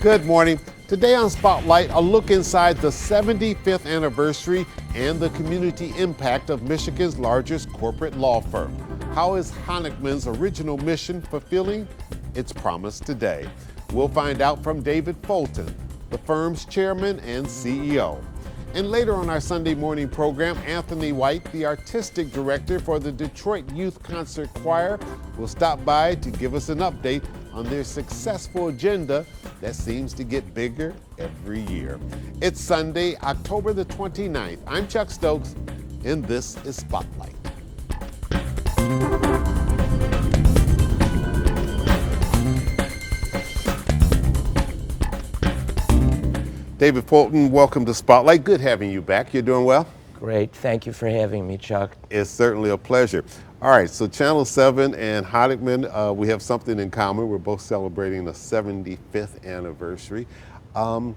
Good morning. Today on Spotlight, a look inside the 75th anniversary and the community impact of Michigan's largest corporate law firm. How is Honigman's original mission fulfilling its promise today? We'll find out from David Foltyn, the firm's chairman and CEO. And later on our Sunday morning program, Anthony White, the artistic director for the Detroit Youth Concert Choir, will stop by to give us an update on their successful agenda that seems to get bigger every year. It's Sunday, October the 29th. I'm Chuck Stokes, and this is Spotlight. David Foltyn, welcome to Spotlight. Good having you back. You're doing well? Great. Thank you for having me, Chuck. It's certainly a pleasure. All right, so Channel 7 and Honigman, we have something in common. We're both celebrating the 75th anniversary. How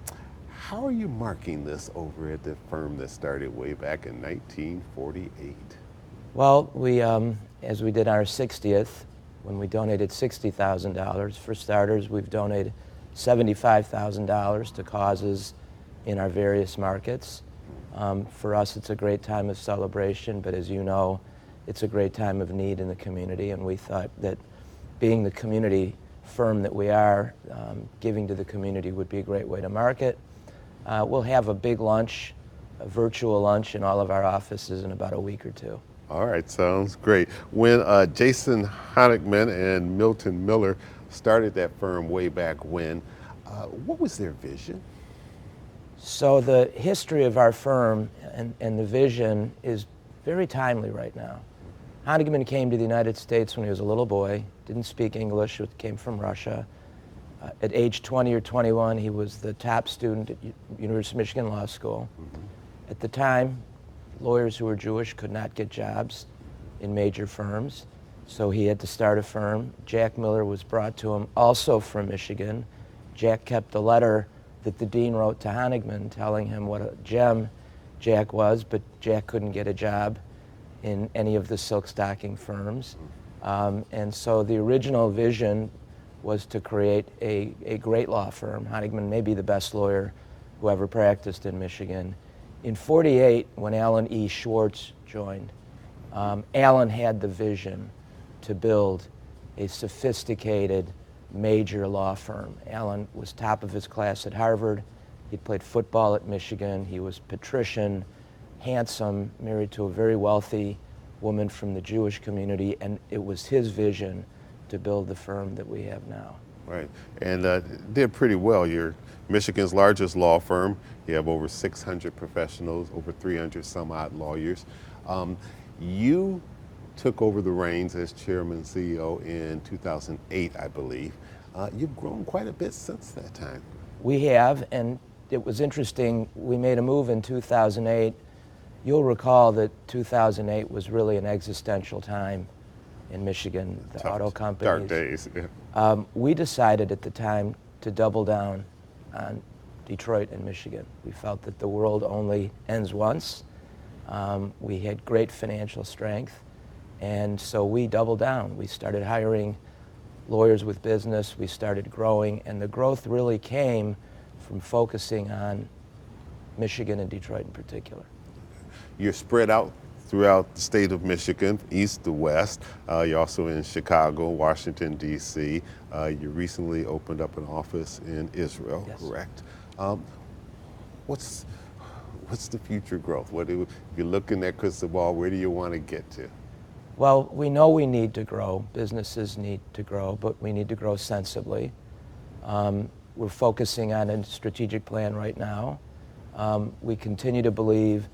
are you marking this over at the firm that started way back in 1948? Well, we, as we did our 60th, when we donated $60,000, for starters, we've donated $75,000 to causes in our various markets. For us, it's a great time of celebration, but as you know, it's a great time of need in the community, and we thought that being the community firm that we are, giving to the community would be a great way to market. We'll have a big lunch, a virtual lunch in all of our offices in about a week or two. All right, sounds great. When Jason Honigman and Milton Miller started that firm way back when, what was their vision? So the history of our firm and the vision is very timely right now. Honigman came to the United States when he was a little boy, didn't speak English, came from Russia. At age 20 or 21, he was the top student at University of Michigan Law School. At the time, lawyers who were Jewish could not get jobs in major firms, so he had to start a firm. Jack Miller was brought to him, also from Michigan. Jack kept the letter that the dean wrote to Honigman telling him what a gem Jack was, but Jack couldn't get a job in any of the silk stocking firms. And so the original vision was to create a great law firm. Honigman may be the best lawyer who ever practiced in Michigan. In '48, when Alan E. Schwartz joined, Alan had the vision to build a sophisticated major law firm. Alan was top of his class at Harvard. He'd played football at Michigan. He was patrician, handsome, married to a very wealthy woman from the Jewish community, and it was his vision to build the firm that we have now. Right, and did pretty well. You're Michigan's largest law firm. You have over 600 professionals, over 300 some odd lawyers. You took over the reins as chairman and CEO in 2008, I believe. You've grown quite a bit since that time. We have, and it was interesting. We made a move in 2008. You'll recall that 2008 was really an existential time in Michigan, the auto companies. Dark days, yeah. We decided at the time to double down on Detroit and Michigan. We felt that the world only ends once. We had great financial strength, and so we doubled down. We started hiring lawyers with business, we started growing, and the growth really came from focusing on Michigan and Detroit in particular. You're spread out throughout the state of Michigan, east to west. You're also in Chicago, Washington, D.C. You recently opened up an office in Israel, yes. Correct? What's the future growth? If you're looking at crystal ball, where do you want to get to? Well, we know we need to grow. Businesses need to grow, but we need to grow sensibly. We're focusing on a strategic plan right now. We continue to believe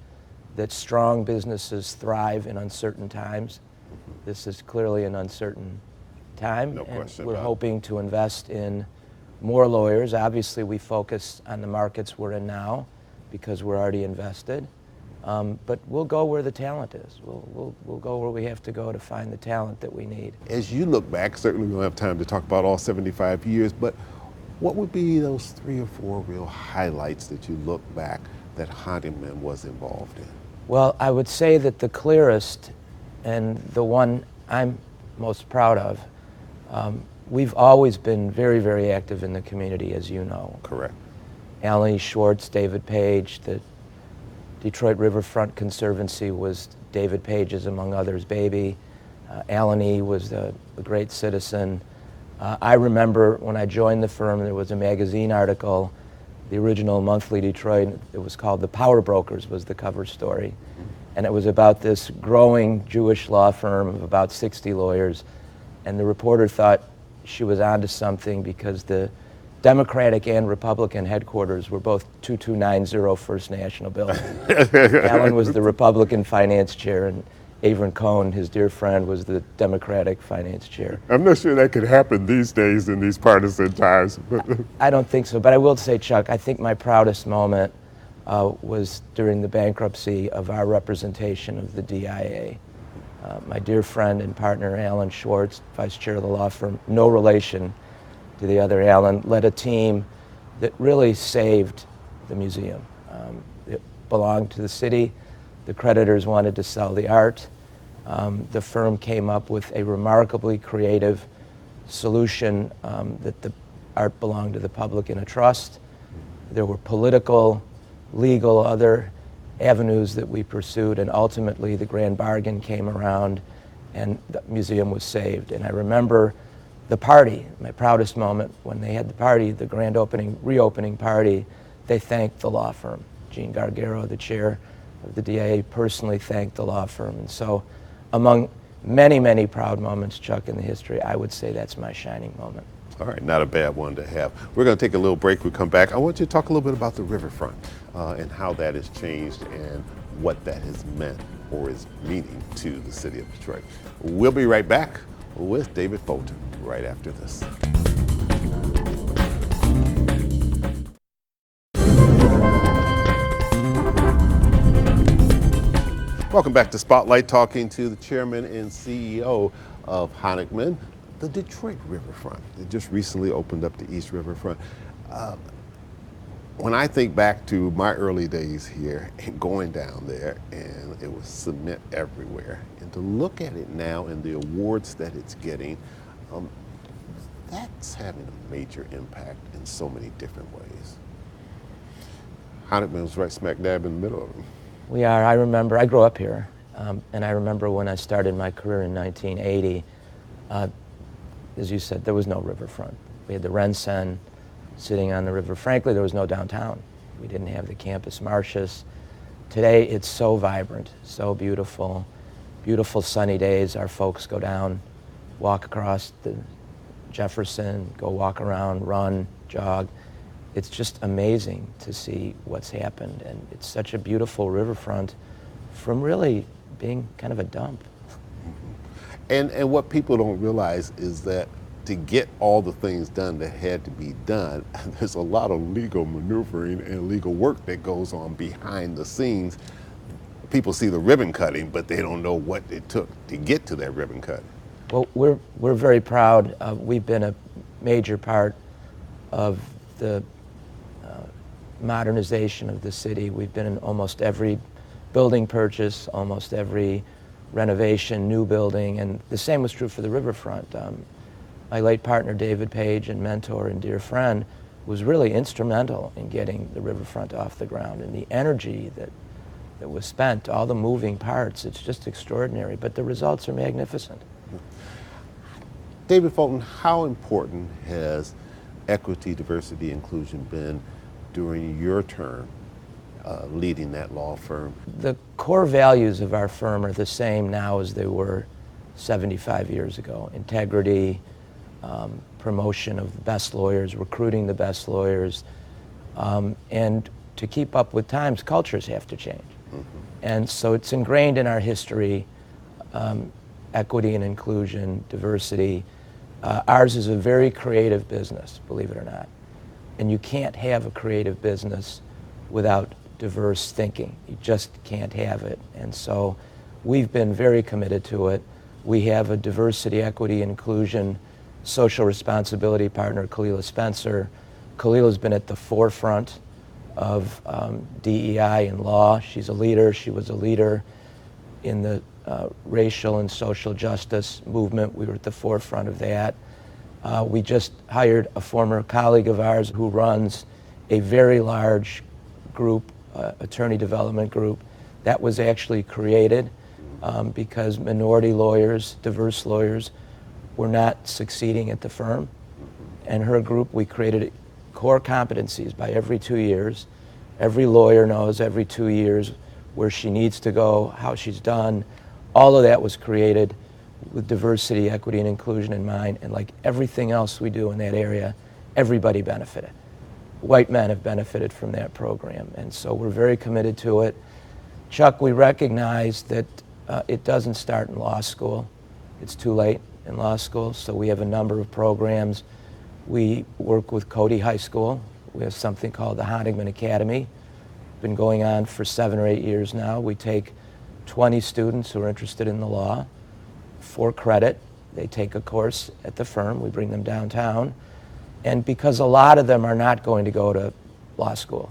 that strong businesses thrive in uncertain times. This is clearly an uncertain time. No question. We're hoping to invest in more lawyers. Obviously, we focus on the markets we're in now because we're already invested. But we'll go where the talent is. We'll go where we have to go to find the talent that we need. As you look back, certainly we don't have time to talk about all 75 years, but what would be those 3 or 4 real highlights that you look back that Honigman was involved in? Well, I would say that the clearest and the one I'm most proud of we've always been very, very active in the community, as you know. Correct. Alan Schwartz, David Page, the Detroit Riverfront Conservancy was David Page's, among others, baby. Alan E. was a great citizen. I remember when I joined the firm, there was a magazine article, the original monthly Detroit, it was called The Power Brokers was the cover story. And it was about this growing Jewish law firm of about 60 lawyers. And the reporter thought she was onto something because the Democratic and Republican headquarters were both 2290 First National Building. Alan was the Republican finance chair, and Avron Cohn, his dear friend, was the Democratic finance chair. I'm not sure that could happen these days in these partisan times. I don't think so, but I will say, Chuck, I think my proudest moment was during the bankruptcy of our representation of the DIA. My dear friend and partner, Alan Schwartz, vice chair of the law firm, no relation to the other Alan, led a team that really saved the museum. It belonged to the city. The creditors wanted to sell the art. The firm came up with a remarkably creative solution that the art belonged to the public in a trust. There were political, legal, other avenues that we pursued, and ultimately the grand bargain came around and the museum was saved. And I remember the party, my proudest moment, when they had the party, the grand opening, reopening party, they thanked the law firm. Gene Gargaro, the chair of the DIA, personally thanked the law firm. And so among many, many proud moments, Chuck, in the history, I would say that's my shining moment. All right, not a bad one to have. We're going to take a little break. We come back. I want you to talk a little bit about the Riverfront and how that has changed and what that has meant or is meaning to the city of Detroit. We'll be right back with David Foltyn right after this. Welcome back to Spotlight, talking to the chairman and CEO of Honigman, the Detroit Riverfront. It just recently opened up the East Riverfront. When I think back to my early days here and going down there, and it was cement everywhere, and to look at it now and the awards that it's getting, that's having a major impact in so many different ways. Honigman was right smack dab in the middle of them. We are. I remember, I grew up here, and I remember when I started my career in 1980, as you said, there was no riverfront. We had the Rensen sitting on the river. Frankly, there was no downtown. We didn't have the campus marshes. Today, it's so vibrant, so beautiful. Beautiful sunny days. Our folks go down, walk across the Jefferson, go walk around, run, jog. It's just amazing to see what's happened, and it's such a beautiful riverfront from really being kind of a dump. And what people don't realize is that to get all the things done that had to be done, there's a lot of legal maneuvering and legal work that goes on behind the scenes. People see the ribbon cutting, but they don't know what it took to get to that ribbon cutting. Well, we're very proud. We've been a major part of the modernization of the city. We've been in almost every building purchase, almost every renovation, new building, and the same was true for the riverfront. My late partner, David Page, and mentor and dear friend, was really instrumental in getting the riverfront off the ground, and the energy that was spent, all the moving parts, it's just extraordinary, but the results are magnificent. David Foltyn, how important has equity, diversity, inclusion been during your term leading that law firm? The core values of our firm are the same now as they were 75 years ago. Integrity, promotion of the best lawyers, recruiting the best lawyers, and to keep up with times, cultures have to change. Mm-hmm. And so it's ingrained in our history, equity and inclusion, diversity. Ours is a very creative business, believe it or not. And you can't have a creative business without diverse thinking. You just can't have it. And so we've been very committed to it. We have a diversity, equity, inclusion, social responsibility partner, Kalila Spencer. Kalila's been at the forefront of DEI in law. She's a leader. She was a leader in the racial and social justice movement. We were at the forefront of that. We just hired a former colleague of ours who runs a very large group, attorney development group, that was actually created because minority lawyers, diverse lawyers, were not succeeding at the firm. And her group, we created core competencies by every 2 years. Every lawyer knows every 2 years where she needs to go, how she's done. All of that was created with diversity, equity, and inclusion in mind. And like everything else we do in that area, everybody benefited. White men have benefited from that program. And so we're very committed to it. Chuck, we recognize that it doesn't start in law school. It's too late in law school, so we have a number of programs. We work with Cody High School. We have something called the Honigman Academy. Been going on for 7 or 8 years now. We take 20 students who are interested in the law for credit. They take a course at the firm. We bring them downtown. And because a lot of them are not going to go to law school,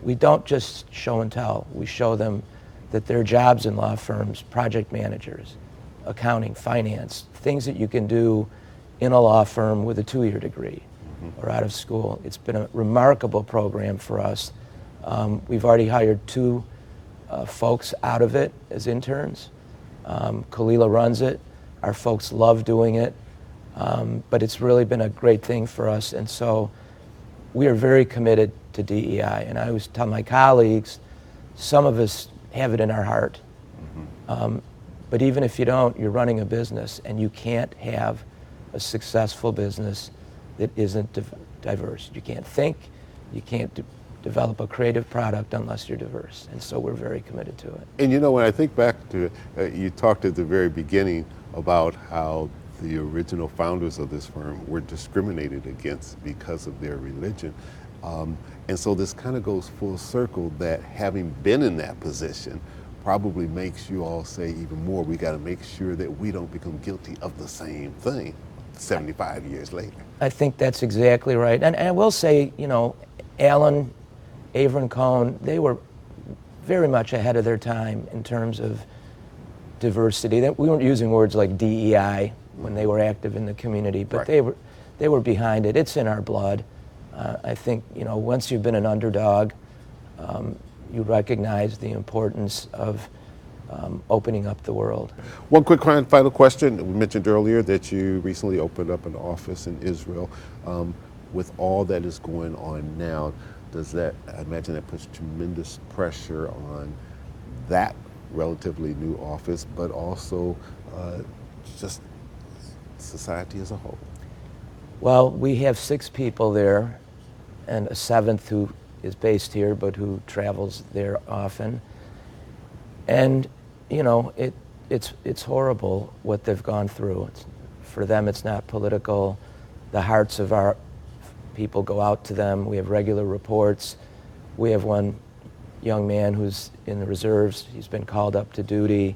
we don't just show and tell. We show them that there are jobs in law firms, project managers, accounting, finance, things that you can do in a law firm with a 2-year degree or out of school. It's been a remarkable program for us. We've already hired 2 folks out of it as interns. Kalila runs it. Our folks love doing it, but it's really been a great thing for us. And so we are very committed to DEI. And I always tell my colleagues, some of us have it in our heart. But even if you don't, you're running a business, and you can't have a successful business that isn't diverse. You can't think, you can't develop a creative product unless you're diverse. And so we're very committed to it. And you know, when I think back to it, you talked at the very beginning about how the original founders of this firm were discriminated against because of their religion. And so this kind of goes full circle that having been in that position probably makes you all say even more, we got to make sure that we don't become guilty of the same thing 75 years later. I think that's exactly right. And I will say, you know, Alan, Avery Cohn, they were very much ahead of their time in terms of diversity. We weren't using words like DEI when they were active in the community, but right. they were behind it. It's in our blood. I think, you know, once you've been an underdog, you recognize the importance of opening up the world. One quick final question. We mentioned earlier that you recently opened up an office in Israel. With all that is going on now, I imagine that puts tremendous pressure on that relatively new office, but also just society as a whole? Well, we have 6 people there, and a 7th who is based here but who travels there often. And you know, it's horrible what they've gone through. For them, it's not political. The hearts of our people go out to them. We have regular reports. We have one young man who's in the reserves. He's been called up to duty.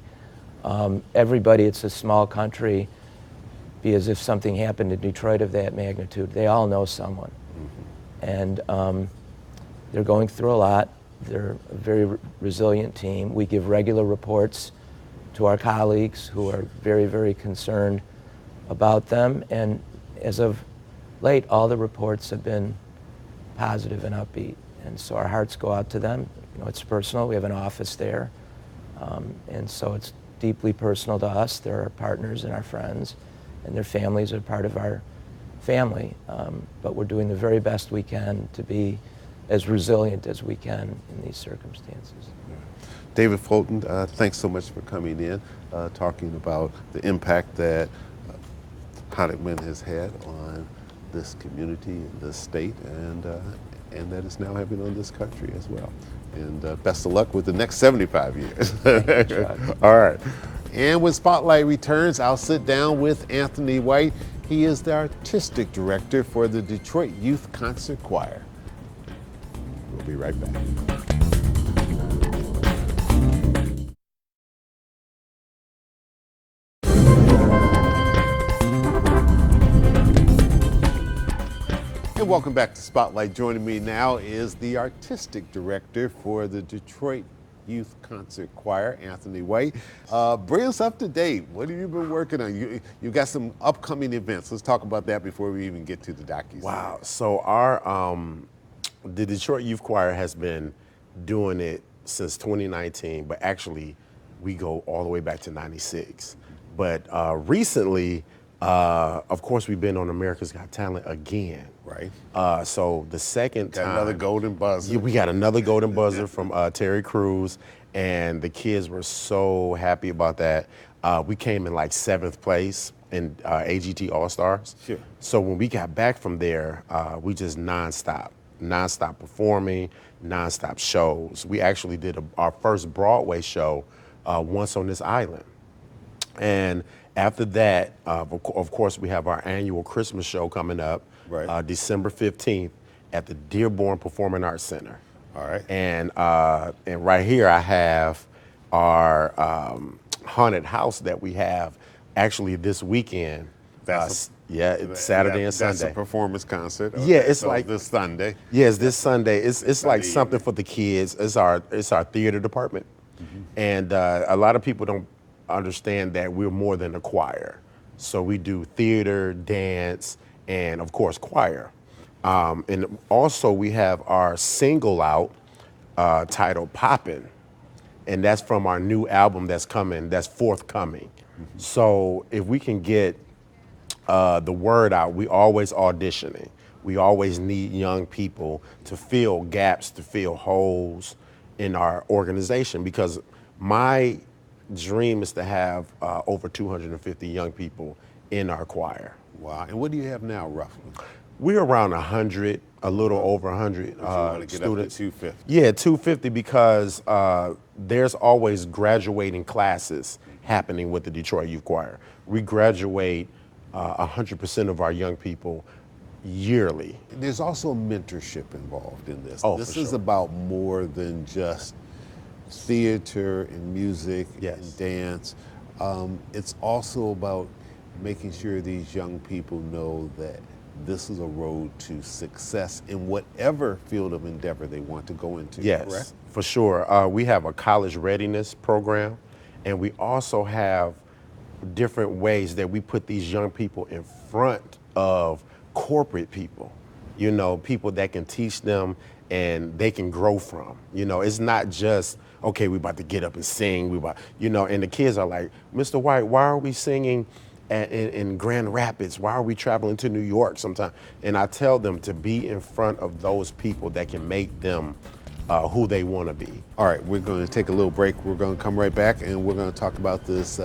Everybody, it's a small country, be as if something happened in Detroit of that magnitude. They all know someone. And they're going through a lot. They're a very resilient team. We give regular reports to our colleagues who are very, very concerned about them. And as of late, all the reports have been positive and upbeat. And so our hearts go out to them. You know, it's personal. We have an office there. And so it's deeply personal to us. They're our partners and our friends, and their families are part of our family. But we're doing the very best we can to be as resilient as we can in these circumstances. David Foltyn, thanks so much for coming in, talking about the impact that Honigman has had on this community, this state, and that it's now having on this country as well. And best of luck with the next 75 years. All right. And when Spotlight returns, I'll sit down with Anthony White. He is the artistic director for the Detroit Youth Concert Choir. We'll be right back. And welcome back to Spotlight. Joining me now is the artistic director for the Detroit Youth Concert Choir, Anthony White. Bring us up to date. What have you been working on? You got some upcoming events. Let's talk about that before we even get to the docu-series. Wow. So our the Detroit Youth Choir has been doing it since 2019, but actually we go all the way back to 96. But recently, of course, we've been on America's Got Talent again. Right. So the second Got time. another golden buzzer. Yeah, we got another golden buzzer from Terry Crews, and the kids were so happy about that. We came in like 7th place in AGT All-Stars. Sure. So when we got back from there, we just nonstop performing, nonstop shows. We actually did our first Broadway show once on this island. And after that, of course, we have our annual Christmas show coming up, right. December 15th at the Dearborn Performing Arts Center. All right. And right here I have our haunted house that we have actually this weekend. It's Saturday and Sunday. That's a performance concert. Okay. Yeah, it's so like this Sunday. Yes, this Sunday. It's like something for the kids. It's our theater department, and a lot of people don't understand that we're more than a choir. So we do theater, dance, and of course choir. And also we have our single out titled Poppin', and that's from our new album that's forthcoming. So if we can get the word out, we always auditioning. We always need young people to fill gaps, to fill holes in our organization, because my dream is to have over 250 young people in our choir. Wow. And what do you have now, roughly? We're around 100, a little over 100 But you want to get students. up to 250. Yeah, 250, because there's always graduating classes happening with the Detroit Youth Choir. We graduate 100% of our young people yearly. There's also mentorship involved in this. Oh, This for is sure. about more than just theater and music Yes. and dance. It's also about making sure these young people know that this is a road to success in whatever field of endeavor they want to go into. Yes, Correct? for sure. We have a college readiness program, and we also have different ways that we put these young people in front of corporate people, people that can teach them and they can grow from. It's not just, okay, we about to get up and sing, and the kids are like, Mr. White, why are we singing in Grand Rapids? Why are we traveling to New York sometimes? And I tell them to be in front of those people that can make them who they want to be. All right, we're going to take a little break. We're going to come right back, and we're going to talk about this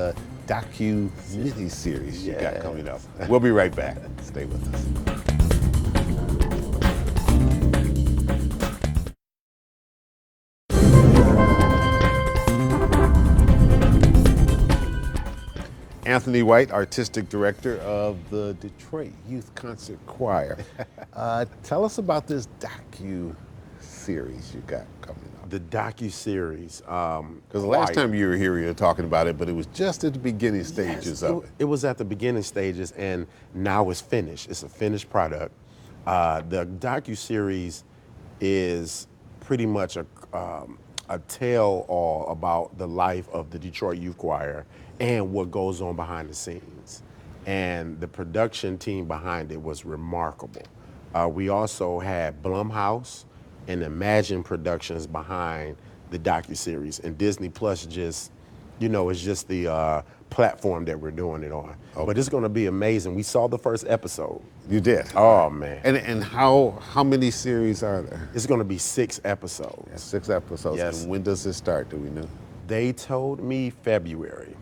docu mini-series you got coming up. We'll be right back. Stay with us. Anthony White, Artistic Director of the Detroit Youth Concert Choir. Tell us about this docu-series you got coming up. The docu-series. Because the last time you were here, you were talking about it, but it was just at the beginning stages of it. It was at the beginning stages, and now it's finished. It's a finished product. The docu-series is pretty much a tale all about the life of the Detroit Youth Choir and what goes on behind the scenes. And the production team behind it was remarkable. We also had Blumhouse and Imagine Productions behind the docuseries, and Disney Plus just, is just the platform that we're doing it on. Okay. But it's going to be amazing. We saw the first episode. You did? Oh man! And how many series are there? It's going to be 6 episodes. Yeah, 6 episodes. Yes. And when does it start? Do we know? They told me February.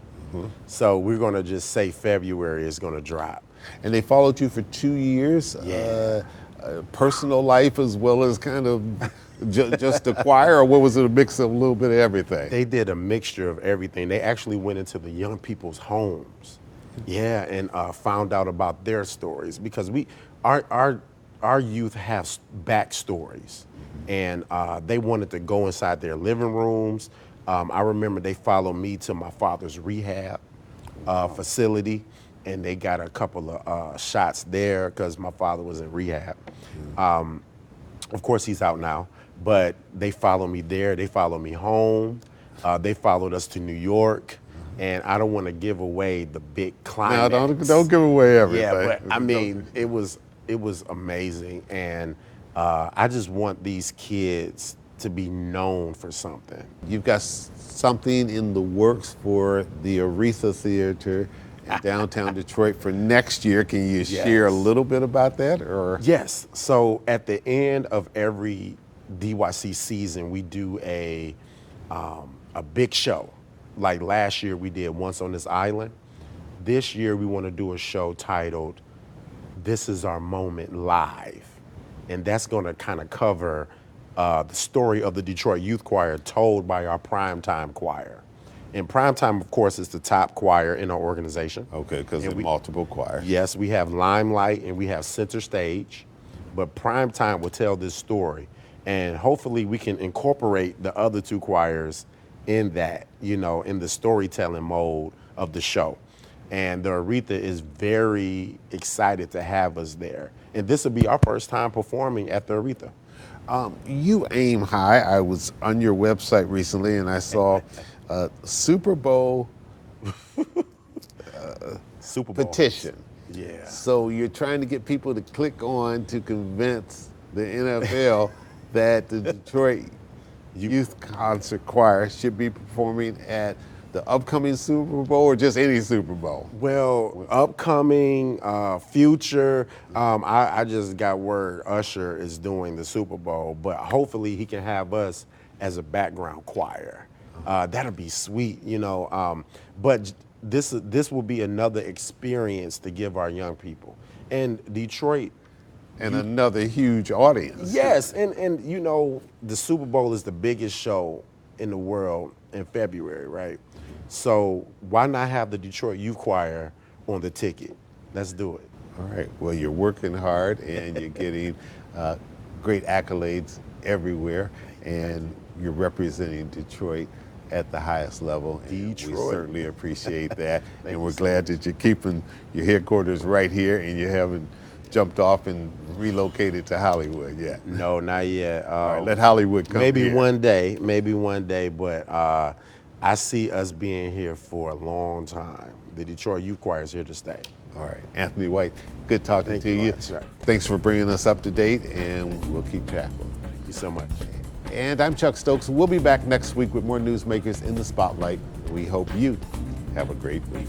So we're going to just say February is going to drop. And they followed you for 2 years? Yeah. Personal life as well as kind of just the choir, or what was it, a mix of a little bit of everything? They did a mixture of everything. They actually went into the young people's homes, and found out about their stories, because our youth have backstories, and they wanted to go inside their living rooms. I remember they followed me to my father's rehab facility, and they got a couple of shots there because my father was in rehab. Of course, he's out now, but they followed me there. They followed me home. They followed us to New York, and I don't want to give away the big climax. No, don't give away everything. Yeah, but I mean, it was amazing, and I just want these kids to be known for something. You've got something in the works for the Aretha Theater in downtown Detroit for next year. Can you share a little bit about that? Or Yes. So at the end of every DYC season, we do a big show. Like last year, we did Once on This Island. This year, we want to do a show titled This Is Our Moment Live. And that's going to kind of cover the story of the Detroit Youth Choir told by our primetime choir. And primetime, of course, is the top choir in our organization. okay, because of multiple choirs. Yes, we have Limelight and we have Center Stage, but primetime will tell this story. And hopefully we can incorporate the other two choirs in that, you know, in the storytelling mode of the show. And the Aretha is very excited to have us there. And this will be our first time performing at the Aretha. You aim high. I was on your website recently and I saw Super Bowl Super Bowl petition. Yeah. So you're trying to get people to click on to convince the NFL that the Detroit Youth Concert Choir should be performing at the upcoming Super Bowl or just any Super Bowl? Well, upcoming, future, I just got word Usher is doing the Super Bowl, but hopefully he can have us as a background choir. That'll be sweet, you know. But this will be another experience to give our young people. And Detroit. And another huge audience. Yes, and you know, the Super Bowl is the biggest show in the world in February, right? So why not have the Detroit Youth Choir on the ticket? Let's do it. All right. Well, you're working hard and you're getting great accolades everywhere, and you're representing Detroit at the highest level. And we certainly appreciate that. And we're glad that you're keeping your headquarters right here and you haven't jumped off and relocated to Hollywood yet. No, not yet. All right, let Hollywood come maybe here. Maybe one day, but I see us being here for a long time. The Detroit Youth Choir is here to stay. All right, Anthony White, good talking Thank to you you. much. Right. Thanks for bringing us up to date, and we'll keep track of it. Thank you so much. And I'm Chuck Stokes. We'll be back next week with more newsmakers in the spotlight. We hope you have a great week.